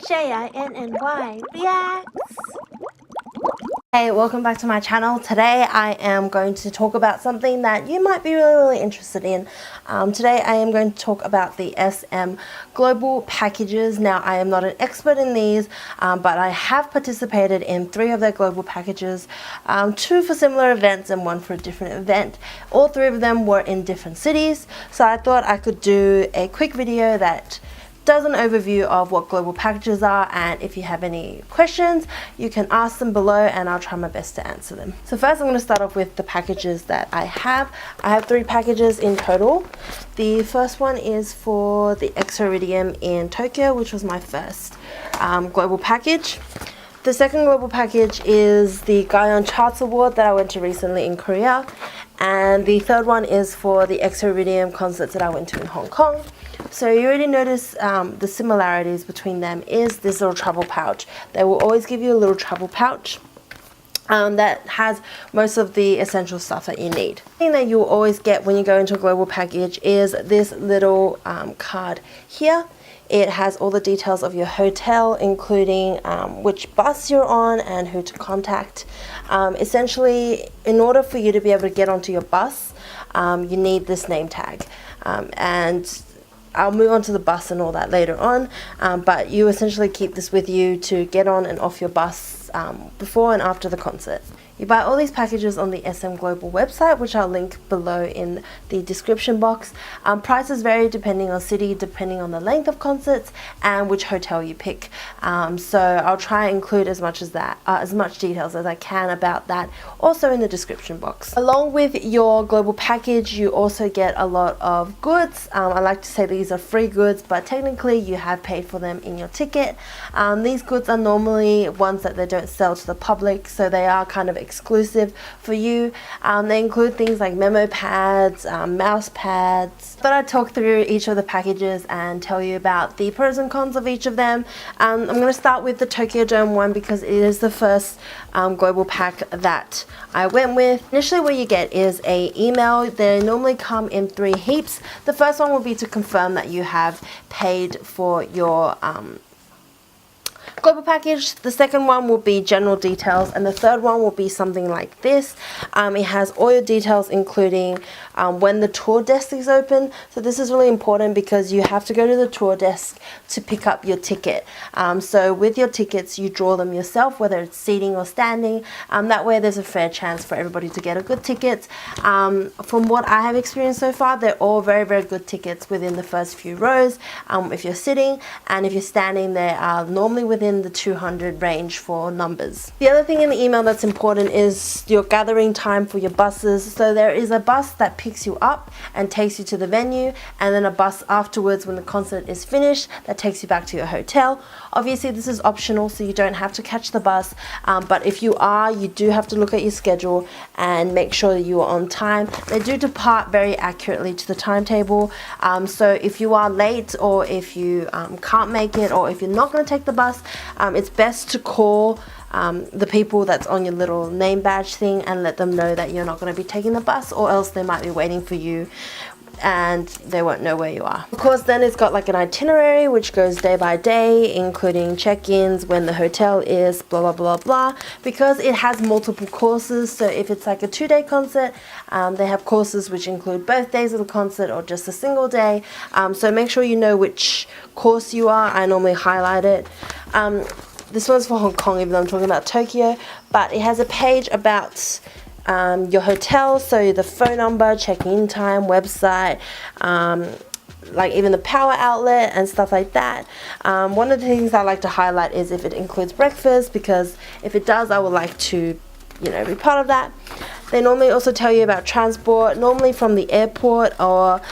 Jinny Reacts. Hey, welcome back to my channel. Today I am going to talk about something that you might be really interested in. Today I am going to talk about the SM global packages. Now I am not an expert in these, but I have participated in 3 of their global packages, 2 for similar events and 1 for a different event. All 3 of them were in different cities, so I thought I could do a quick video that does an overview of what global packages are, and if you have any questions you can ask them below and I'll try my best to answer them. So first I'm going to start off with the packages that I have. I have 3 packages in total. The first one is for the Exoridium in Tokyo, which was my first global package. The second global package is the Gaon Charts Award that I went to recently in Korea, and the third one is for the Exoridium concerts that I went to in Hong Kong. So you already notice the similarities between them is this little travel pouch. They will always give you a little travel pouch that has most of the essential stuff that you need. The thing that you will always get when you go into a global package is this little card here. It has all the details of your hotel, including which bus you're on and who to contact. Essentially, in order for you to be able to get onto your bus, you need this name tag. And I'll move on to the bus and all that later on, but you essentially keep this with you to get on and off your bus before and after the concert. You buy all these packages on the SM Global website, which I'll link below in the description box. Prices vary depending on city, depending on the length of concerts and which hotel you pick. So I'll try and include as much details as I can about that also in the description box. Along with your global package, you also get a lot of goods. I like to say these are free goods, but technically you have paid for them in your ticket. These goods are normally ones that they don't sell to the public, so they are kind of exclusive for you. They include things like memo pads, mouse pads. But I talk through each of the packages and tell you about the pros and cons of each of them. I'm going to start with the Tokyo Dome one because it is the first global pack that I went with. Initially what you get is an email. They normally come in 3 heaps. The first one will be to confirm that you have paid for your global package. The second one will be general details, and the third one will be something like this. It has all your details, including when the tour desk is open. So this is really important because you have to go to the tour desk to pick up your ticket. So with your tickets you draw them yourself, whether it's seating or standing. That way there's a fair chance for everybody to get a good ticket. From what I have experienced so far, they're all very, very good tickets within the first few rows if you're sitting, and if you're standing they are normally within the 200 range for numbers. The other thing in the email that's important is your gathering time for your buses. So there is a bus that picks you up and takes you to the venue, and then a bus afterwards when the concert is finished that takes you back to your hotel. Obviously this is optional, so you don't have to catch the bus, but if you are, you do have to look at your schedule and make sure that you are on time. They do depart very accurately to the timetable, so if you are late or if you can't make it, or if you're not going to take the bus, it's best to call the people that's on your little name badge thing and let them know that you're not going to be taking the bus, or else they might be waiting for you and they won't know where you are. Of course, then it's got like an itinerary which goes day by day, including check-ins, when the hotel is, blah blah blah blah, because it has multiple courses. So if it's like a 2-day concert, they have courses which include both days of the concert or just a single day. So make sure you know which course you are. I normally highlight it. This one's for Hong Kong, even though I'm talking about Tokyo, but it has a page about your hotel, so the phone number, check-in time, website, like even the power outlet and stuff like that. One of the things I like to highlight is if it includes breakfast, because if it does, I would like to, be part of that. They normally also tell you about transport, normally from the airport or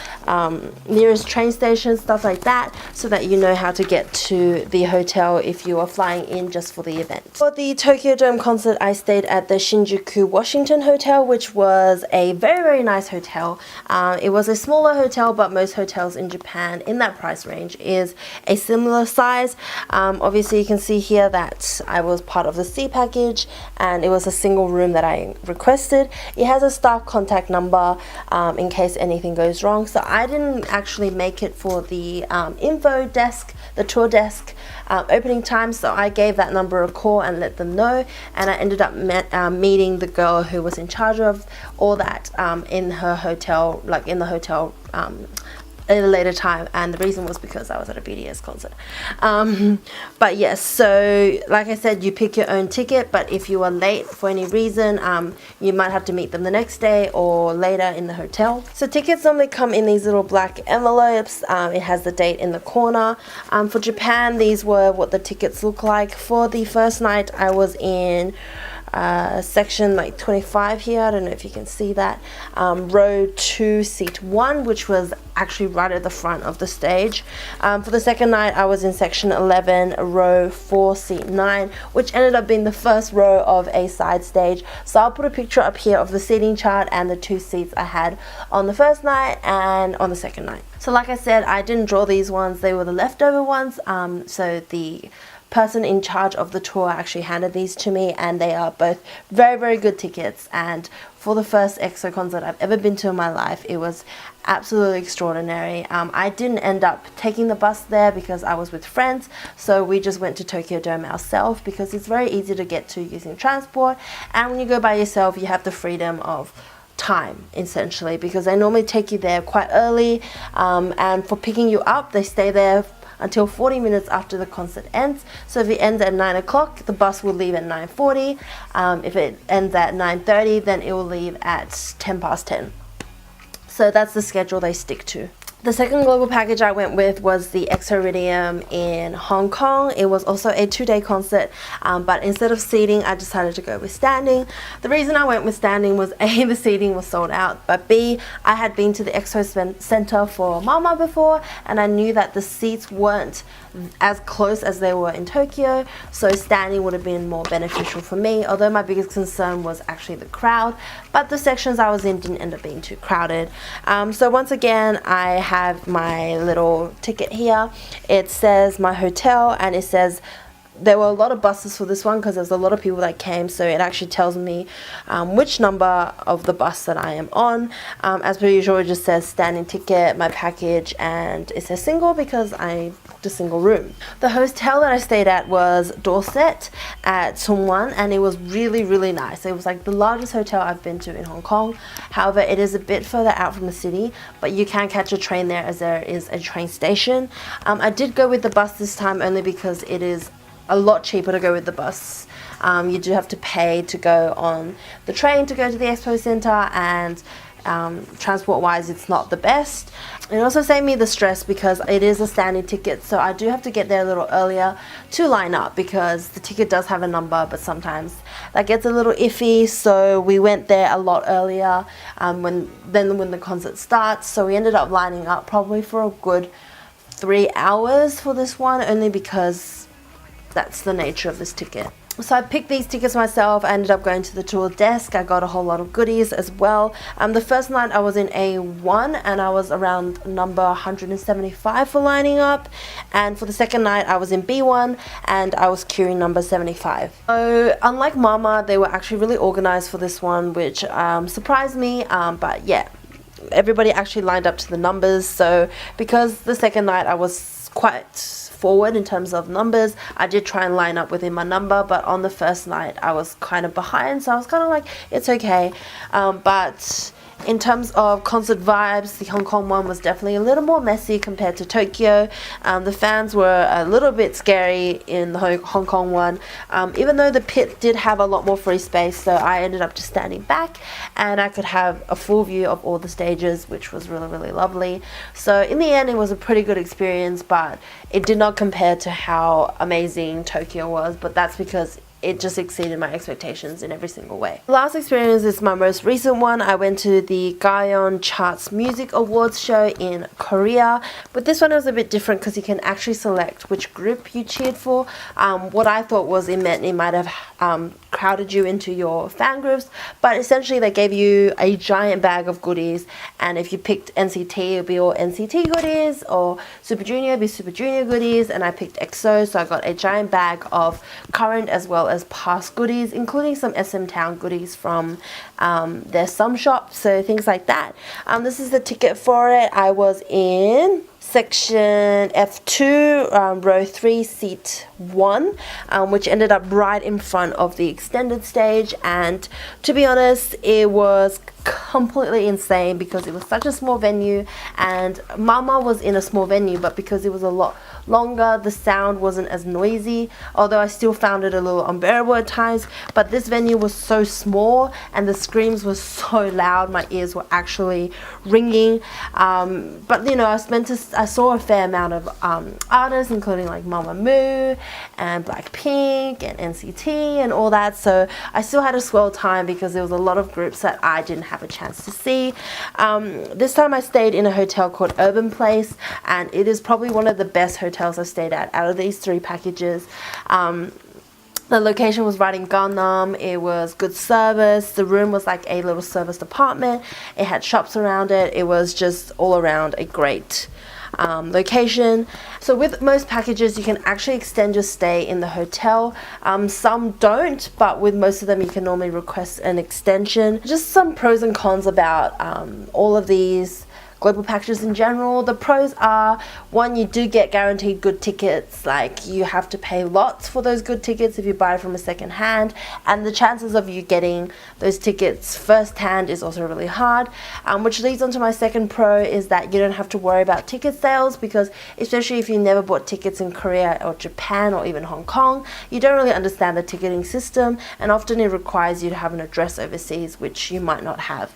nearest train station, stuff like that, so that you know how to get to the hotel if you are flying in just for the event. For the Tokyo Dome concert, I stayed at the Shinjuku Washington Hotel, which was a very, very nice hotel. It was a smaller hotel, but most hotels in Japan in that price range is a similar size. Obviously you can see here that I was part of the C package, and it was a single room that I requested. ticket. It has a staff contact number in case anything goes wrong. So I didn't actually make it for the info desk, the tour desk opening time, so I gave that number a call and let them know, and I ended up meeting the girl who was in charge of all that in her hotel, like in the hotel at a later time, and the reason was because I was at a BTS concert. But yes, so like I said, you pick your own ticket, but if you are late for any reason, you might have to meet them the next day or later in the hotel. So tickets normally come in these little black envelopes. It has the date in the corner. For Japan, these were what the tickets look like. For the first night, I was in section like 25 here. I don't know if you can see that. Row 2, seat 1, which was actually right at the front of the stage. For the second night, I was in section 11, row 4, seat 9, which ended up being the first row of a side stage. So I'll put a picture up here of the seating chart and the 2 seats I had on the first night and on the second night. So like I said, I didn't draw these ones. They were the leftover ones. So the person in charge of the tour actually handed these to me, and they are both very, very good tickets. And for the first EXO concert I've ever been to in my life, it was absolutely extraordinary. I didn't end up taking the bus there because I was with friends, so we just went to Tokyo Dome ourselves because it's very easy to get to using transport, and when you go by yourself you have the freedom of time essentially, because they normally take you there quite early, and for picking you up they stay there until 40 minutes after the concert ends. So if it ends at 9 o'clock, the bus will leave at 9:40. If it ends at 9:30, then it will leave at 10 past 10. So that's the schedule they stick to. The second global package I went with was the Exoridium in Hong Kong. It was also a 2-day concert, but instead of seating, I decided to go with standing. The reason I went with standing was A, the seating was sold out, but B, I had been to the Expo Center for Mama before, and I knew that the seats weren't as close as they were in Tokyo, so standing would have been more beneficial for me, although my biggest concern was actually the crowd, but the sections I was in didn't end up being too crowded. So once again, I have my little ticket here. It says my hotel, and it says there were a lot of buses for this one because there's a lot of people that came, so it actually tells me which number of the bus that I am on. As per usual, it just says standing ticket, my package, and it says single because I booked a single room. The hotel that I stayed at was Dorset at Sungwon, and it was really, really nice. It was like the largest hotel I've been to in Hong Kong. However, it is a bit further out from the city, but you can catch a train there as there is a train station. I did go with the bus this time only because it is a lot cheaper to go with the bus. You do have to pay to go on the train to go to the Expo Center, and transport wise it's not the best. It also saved me the stress because it is a standing ticket, so I do have to get there a little earlier to line up because the ticket does have a number, but sometimes that gets a little iffy. So we went there a lot earlier when the concert starts, so we ended up lining up probably for a good 3 hours for this one, only because that's the nature of this ticket. So I picked these tickets myself. I ended up going to the tour desk. I got a whole lot of goodies as well. The first night I was in A1 and I was around number 175 for lining up, and for the second night I was in B1 and I was queuing number 75. So unlike Mama, they were actually really organized for this one, which surprised me, but yeah, everybody actually lined up to the numbers. So because the second night I was quite forward in terms of numbers, I did try and line up within my number, but on the first night I was kind of behind, so I was kind of like, it's okay. But in terms of concert vibes, the Hong Kong one was definitely a little more messy compared to Tokyo. The fans were a little bit scary in the Hong Kong one, even though the pit did have a lot more free space, so I ended up just standing back and I could have a full view of all the stages, which was really, really lovely. So in the end it was a pretty good experience, but it did not compare to how amazing Tokyo was, but that's because it just exceeded my expectations in every single way. The last experience is my most recent one. I went to the Gaon Charts Music Awards show in Korea, but this one was a bit different because you can actually select which group you cheered for. What I thought was it meant it might have crowded you into your fan groups, but essentially they gave you a giant bag of goodies, and if you picked NCT, it would be all NCT goodies, or Super Junior, it would be Super Junior goodies, and I picked EXO, so I got a giant bag of current as well as past goodies, including some SM Town goodies from their Sum Shop, so things like that. This is the ticket for it. I was in section F2, row 3, seat 1, which ended up right in front of the extended stage, and to be honest, it was completely insane because it was such a small venue, and Mama was in a small venue, but because it was a lot longer, the sound wasn't as noisy, although I still found it a little unbearable at times. But this venue was so small and the screams were so loud, my ears were actually ringing. But you know, I saw a fair amount of artists, including like Mamamoo and Blackpink and NCT and all that, so I still had a swell time because there was a lot of groups that I didn't have a chance to see. This time I stayed in a hotel called Urban Place, and it is probably one of the best hotels I've stayed at out of these 3 packages. The location was right in Gangnam. It was good service. The room was like a little service apartment. It had shops around it. It was just all around a great location. So with most packages, you can actually extend your stay in the hotel. Some don't, but with most of them you can normally request an extension. Just some pros and cons about all of these global packages in general. The pros are, one, you do get guaranteed good tickets, like you have to pay lots for those good tickets if you buy from a second hand, and the chances of you getting those tickets first hand is also really hard, which leads on to my second pro, is that you don't have to worry about ticket sales, because especially if you never bought tickets in Korea or Japan or even Hong Kong, you don't really understand the ticketing system, and often it requires you to have an address overseas, which you might not have.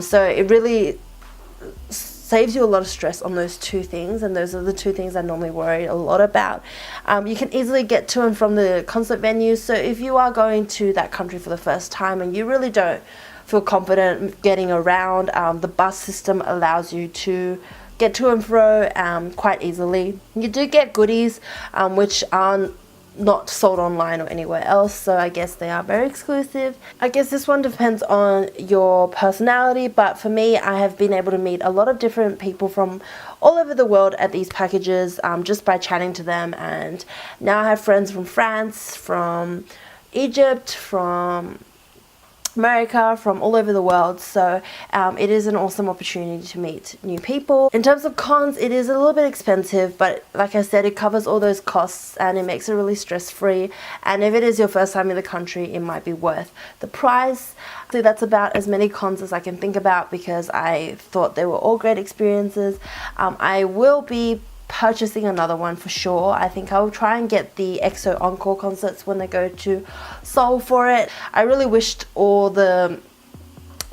So it really saves you a lot of stress on those 2 things, and those are the 2 things I normally worry a lot about. You can easily get to and from the concert venues, so if you are going to that country for the first time and you really don't feel confident getting around, the bus system allows you to get to and fro quite easily. You do get goodies which aren't not sold online or anywhere else, so I guess they are very exclusive. I guess this one depends on your personality, but for me, I have been able to meet a lot of different people from all over the world at these packages just by chatting to them, and now I have friends from France, from Egypt, from America, from all over the world, so it is an awesome opportunity to meet new people. In terms of cons, it is a little bit expensive, but like I said, it covers all those costs and it makes it really stress-free, and if it is your first time in the country, it might be worth the price. So that's about as many cons as I can think about, because I thought they were all great experiences. I will be purchasing another one for sure. I think I'll try and get the EXO Encore concerts when they go to Seoul for it. I really wished all the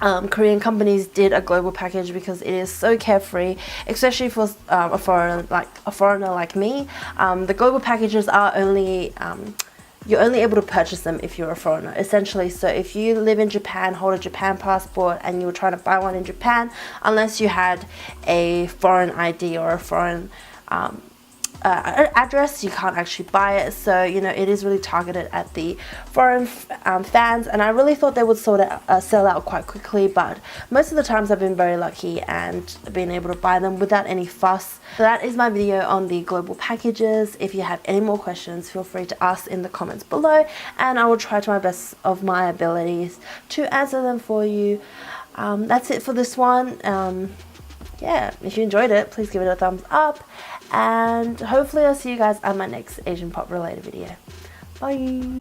Korean companies did a global package, because it is so carefree, especially for a foreigner like me. The global packages are only you're only able to purchase them if you're a foreigner, essentially. So if you live in Japan, hold a Japan passport, and you were trying to buy one in Japan, unless you had a foreign ID or a foreign address, you can't actually buy it. So you know, it is really targeted at the foreign fans, and I really thought they would sort of sell out quite quickly, but most of the times I've been very lucky and been able to buy them without any fuss. So that is my video on the global packages. If you have any more questions, feel free to ask in the comments below, and I will try to my best of my abilities to answer them for you. That's it for this one. Yeah, if you enjoyed it, please give it a thumbs up, and hopefully I'll see you guys on my next Asian pop related video. Bye!